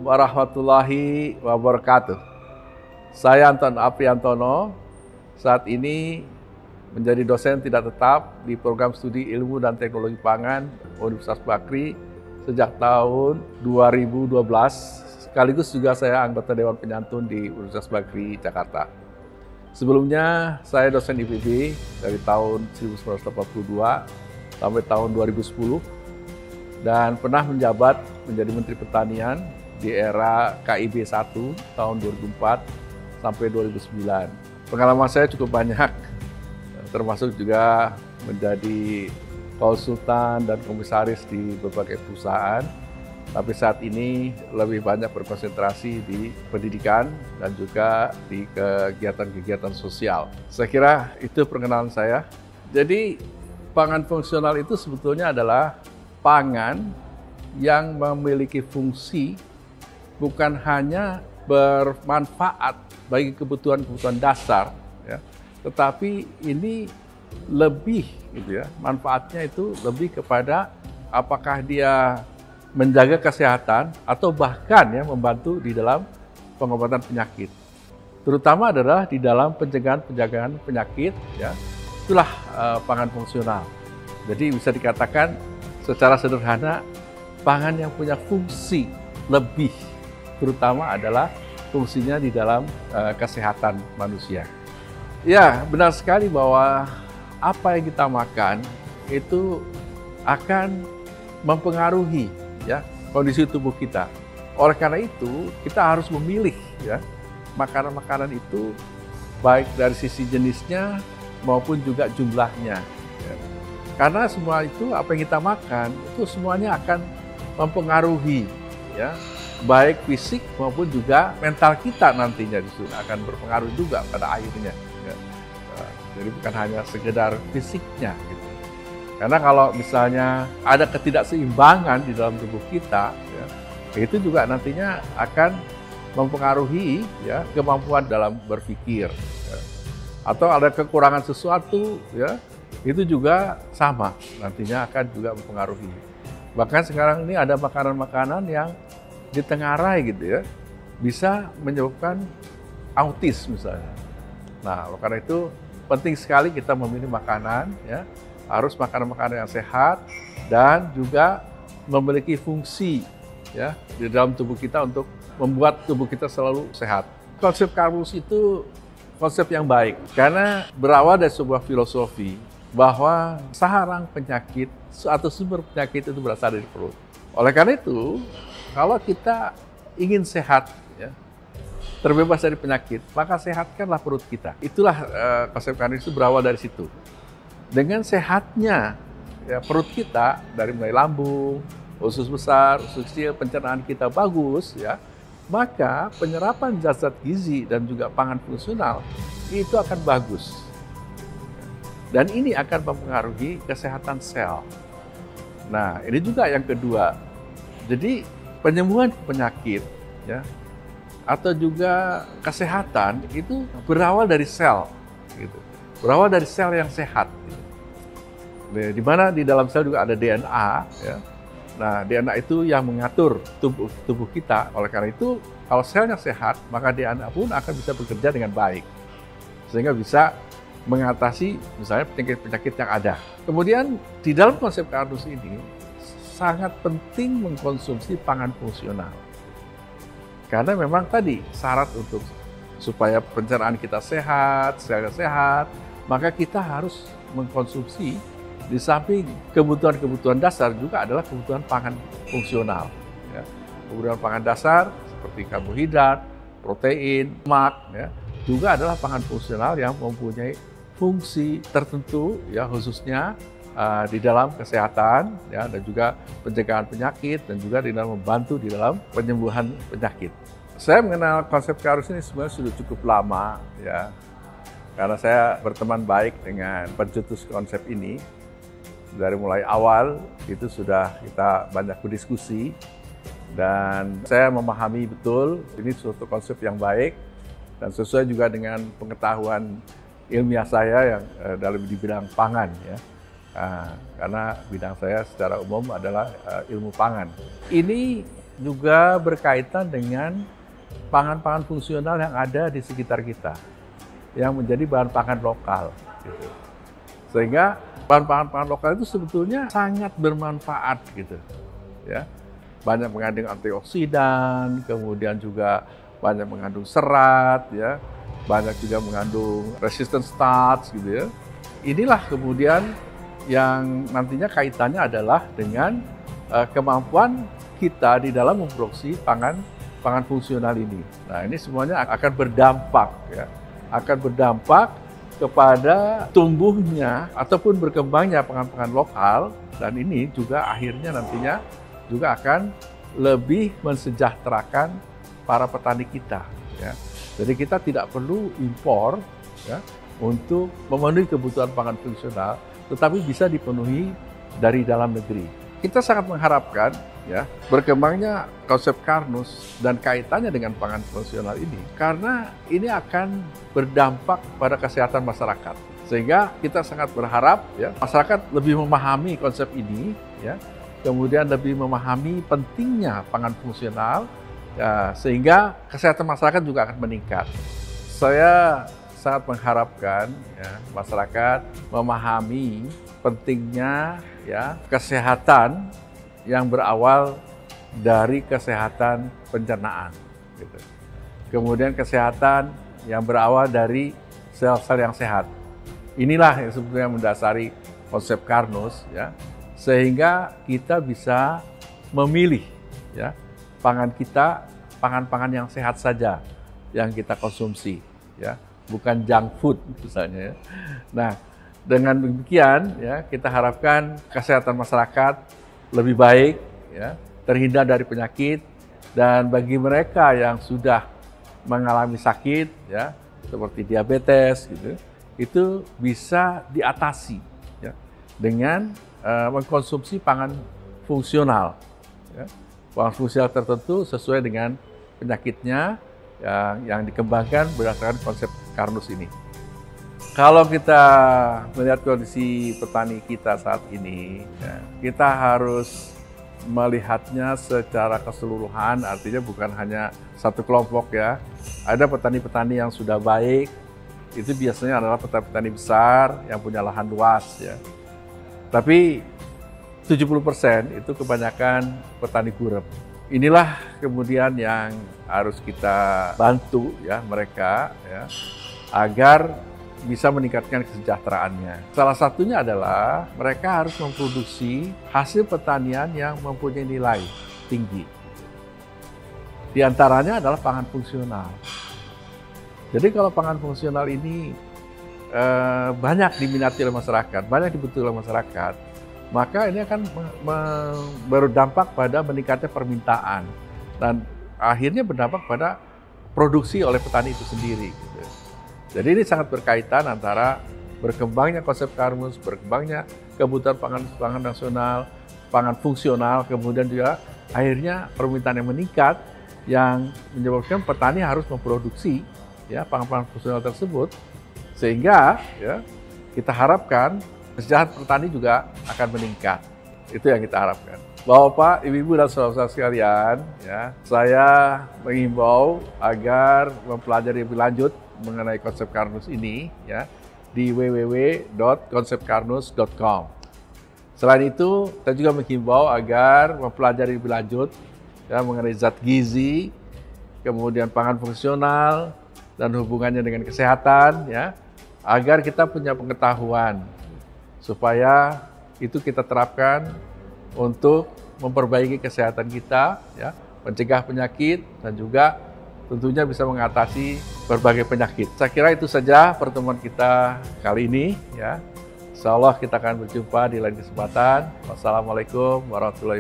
warahmatullahi wabarakatuh. Saya Anton Apriantono, saat ini menjadi dosen tidak tetap di program studi ilmu dan teknologi pangan Universitas Bakri sejak tahun 2012, sekaligus juga saya anggota Dewan Penyantun di Universitas Bakri, Jakarta. Sebelumnya saya dosen IPB dari tahun 1982 sampai tahun 2010 dan pernah menjabat menjadi Menteri Pertanian di era KIB 1 tahun 2004 sampai 2009. Pengalaman saya cukup banyak, termasuk juga menjadi konsultan dan komisaris di berbagai perusahaan. Tapi saat ini lebih banyak berkonsentrasi di pendidikan dan juga di kegiatan-kegiatan sosial. Saya kira itu perkenalan saya. Jadi pangan fungsional itu sebetulnya adalah pangan yang memiliki fungsi bukan hanya bermanfaat bagi kebutuhan-kebutuhan dasar, ya, tetapi ini lebih, gitu ya, manfaatnya itu lebih kepada apakah dia menjaga kesehatan atau bahkan ya membantu di dalam pengobatan penyakit. Terutama adalah di dalam pencegahan penyakit, ya. Itulah pangan fungsional. Jadi bisa dikatakan secara sederhana pangan yang punya fungsi lebih, terutama adalah fungsinya di dalam kesehatan manusia. Ya, benar sekali bahwa apa yang kita makan itu akan mempengaruhi, ya, kondisi tubuh kita. Oleh karena itu, kita harus memilih, ya, makanan-makanan itu baik dari sisi jenisnya maupun juga jumlahnya. Ya. Karena semua itu, apa yang kita makan, itu semuanya akan mempengaruhi, ya, baik fisik maupun juga mental kita nantinya justru akan berpengaruh juga pada akhirnya. Ya. Jadi bukan hanya sekedar fisiknya, gitu. Karena kalau misalnya ada ketidakseimbangan di dalam tubuh kita, ya, itu juga nantinya akan mempengaruhi, ya, kemampuan dalam berpikir. Ya. Atau ada kekurangan sesuatu, ya, itu juga sama, nantinya akan juga mempengaruhi. Bahkan sekarang ini ada makanan-makanan yang ditengarai, gitu ya, bisa menyebabkan autis misalnya. Nah, karena itu penting sekali kita memilih makanan, ya, harus makanan-makanan yang sehat dan juga memiliki fungsi, ya, di dalam tubuh kita untuk membuat tubuh kita selalu sehat. Konsep Karpus itu konsep yang baik karena berawal dari sebuah filosofi bahwa sarang penyakit atau sumber penyakit itu berasal dari perut. Oleh karena itu, kalau kita ingin sehat, ya, terbebas dari penyakit, maka sehatkanlah perut kita. Itulah konsep Karpus itu berawal dari situ. Dengan sehatnya, ya, perut kita, dari mulai lambung, usus besar, usus kecil, pencernaan kita bagus, ya, maka penyerapan zat-zat gizi dan juga pangan fungsional itu akan bagus. Dan ini akan mempengaruhi kesehatan sel. Nah, ini juga yang kedua. Jadi penyembuhan penyakit, ya, atau juga kesehatan itu berawal dari sel, gitu. Berawal dari sel yang sehat, gitu. Di mana di dalam sel juga ada DNA, ya. Nah, DNA itu yang mengatur tubuh kita. Oleh karena itu, kalau selnya sehat, maka DNA pun akan bisa bekerja dengan baik, sehingga bisa mengatasi misalnya penyakit-penyakit yang ada. Kemudian di dalam konsep Karpus ini sangat penting mengkonsumsi pangan fungsional, karena memang tadi syarat untuk supaya pencernaan kita sehat, selnya sehat, maka kita harus mengkonsumsi di samping kebutuhan-kebutuhan dasar juga adalah kebutuhan pangan fungsional. Ya. Kebutuhan pangan dasar seperti karbohidrat, protein, lemak, ya, juga adalah pangan fungsional yang mempunyai fungsi tertentu, ya, khususnya di dalam kesehatan, ya, dan juga pencegahan penyakit dan juga di dalam membantu di dalam penyembuhan penyakit. Saya mengenal konsep Karpus ini sebenarnya sudah cukup lama, ya, karena saya berteman baik dengan pencetus konsep ini. Dari mulai awal itu sudah kita banyak berdiskusi dan saya memahami betul ini suatu konsep yang baik dan sesuai juga dengan pengetahuan ilmiah saya yang dalam di bidang pangan, ya. Karena bidang saya secara umum adalah ilmu pangan. Ini juga berkaitan dengan pangan-pangan fungsional yang ada di sekitar kita, yang menjadi bahan pangan lokal. Gitu. Sehingga bahan pangan lokal itu sebetulnya sangat bermanfaat, gitu. Ya, banyak mengandung antioksidan, kemudian juga banyak mengandung serat, ya, banyak juga mengandung resistant starch, gitu ya. Inilah kemudian yang nantinya kaitannya adalah dengan kemampuan kita di dalam memproduksi pangan fungsional ini. Nah, ini semuanya akan berdampak, ya, akan berdampak kepada tumbuhnya ataupun berkembangnya pangan lokal, dan ini juga akhirnya nantinya juga akan lebih mensejahterakan para petani kita. Ya. Jadi kita tidak perlu impor, ya, untuk memenuhi kebutuhan pangan fungsional, tetapi bisa dipenuhi dari dalam negeri. Kita sangat mengharapkan, ya, berkembangnya konsep Karnus dan kaitannya dengan pangan fungsional ini, karena ini akan berdampak pada kesehatan masyarakat. Sehingga kita sangat berharap, ya, masyarakat lebih memahami konsep ini, ya, kemudian lebih memahami pentingnya pangan fungsional, ya, sehingga kesehatan masyarakat juga akan meningkat. Saya sangat mengharapkan, ya, masyarakat memahami pentingnya, ya, kesehatan yang berawal dari kesehatan pencernaan, gitu. Kemudian kesehatan yang berawal dari sel-sel yang sehat. Inilah yang sebetulnya mendasari konsep Karnus, ya, sehingga kita bisa memilih, ya, pangan kita, pangan-pangan yang sehat saja yang kita konsumsi, ya, bukan junk food misalnya. Ya. Nah, dengan demikian, ya, kita harapkan kesehatan masyarakat lebih baik, ya, terhindar dari penyakit, dan bagi mereka yang sudah mengalami sakit, ya, seperti diabetes, gitu, itu bisa diatasi, ya, dengan mengkonsumsi pangan fungsional, ya, pangan fungsional tertentu sesuai dengan penyakitnya yang dikembangkan berdasarkan konsep Karnus ini. Kalau kita melihat kondisi petani kita saat ini, ya, kita harus melihatnya secara keseluruhan, artinya bukan hanya satu kelompok, ya. Ada petani-petani yang sudah baik, itu biasanya adalah petani-petani besar yang punya lahan luas, ya. Tapi 70% itu kebanyakan petani gurem. Inilah kemudian yang harus kita bantu, ya, mereka, ya, agar bisa meningkatkan kesejahteraannya. Salah satunya adalah mereka harus memproduksi hasil pertanian yang mempunyai nilai tinggi. Di antaranya adalah pangan fungsional. Jadi kalau pangan fungsional ini banyak diminati oleh masyarakat, banyak dibutuhkan oleh masyarakat, maka ini akan berdampak pada meningkatnya permintaan dan akhirnya berdampak pada produksi oleh petani itu sendiri. Gitu. Jadi ini sangat berkaitan antara berkembangnya konsep Karnus, berkembangnya kebutuhan pangan nasional, pangan fungsional, kemudian juga akhirnya permintaan yang meningkat yang menyebabkan petani harus memproduksi, ya, pangan fungsional tersebut, sehingga, ya, kita harapkan kesejahteraan petani juga akan meningkat. Itu yang kita harapkan. Bapak, Ibu, dan saudara-saudara sekalian, ya, saya mengimbau agar mempelajari lebih lanjut mengenai konsep Karnus ini, ya, di www.konsepkarnus.com. Selain itu, saya juga mengimbau agar mempelajari lebih lanjut, ya, mengenai zat gizi, kemudian pangan fungsional, dan hubungannya dengan kesehatan, ya, agar kita punya pengetahuan supaya itu kita terapkan untuk memperbaiki kesehatan kita, ya, mencegah penyakit, dan juga tentunya bisa mengatasi berbagai penyakit. Saya kira itu saja pertemuan kita kali ini, ya. Insya Allah kita akan berjumpa di lain kesempatan. Wassalamualaikum warahmatullahi wabarakatuh.